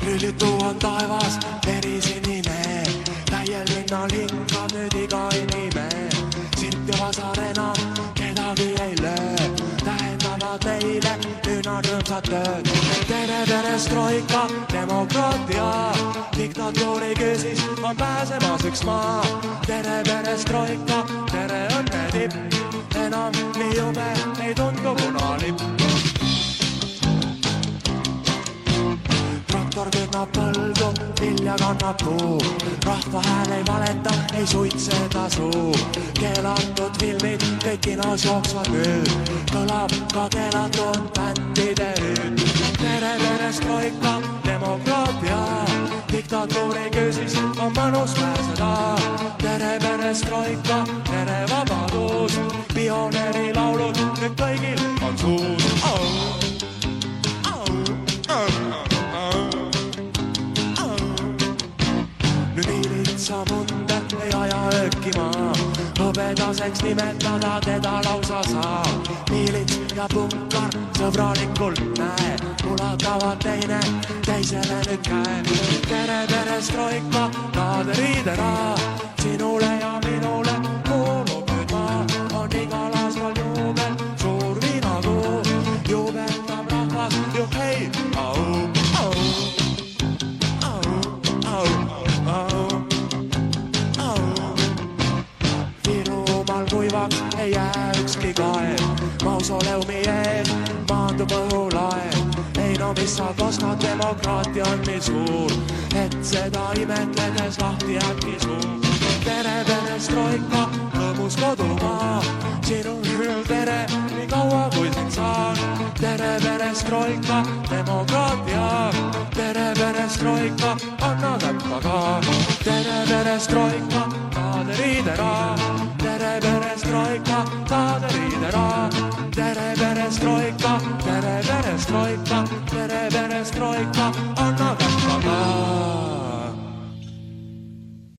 lülitu on taevas verisinine, täiel linnal hingab nüüd iga inimene. Siit ja vasar enam kedagi ei löö, tähendavad neile nüüd nad rõõmsad tööd. Tere perestroika, demokraatia, diktatuuri küsis on pääsemas üks maa. Tere perestroika, tere õnne tipp, enam nii jube ei tundku punalipp. Traktor künnab põldu, vilja kannab puu, rahva hääl ei valeta, ei suitseda suu. Keelatud filmid kõik kinos jooksvad nüüd, kõlab ka keelatud bändide hüüd. Tere perestroika, demokraatia, diktatuuri küüsis on mõnus pääseda. Tere perestroika, tere vabadus, pioneeri laulud nüüd kõigil on suus. Munde ei aja öökima, hõbedaseks nimetada teda lausa saab. Miilits ja punkar sõbralikult näe, ulatavad teine teisele nüüd käe. Tere perestroika, kaaderiidera, sinule ja minule kuulub nüüd maa. On igal aastal juubel, suur viinakuu, juubeldab rahvas, juhhei, au, au, au, au, au. Kuivaks ei jää ükski kaev, mausoleumi ees maandub õhulaev. Ei no mis sa koskad, demokraatia on nii suur, et seda imetledes lahti äkki suur. Tere perestroika, lõbus kodumaa, sinu hüül tere, nii kaua kui sind saan. Tere perestroika, demokraatia, tere perestroika, anna täppa ka. Tere perestroika, kaaderiidera, tere perestroika, kaaderiidera. Tere perestroika, tere perestroika, tere perestroika, anna täppa ka.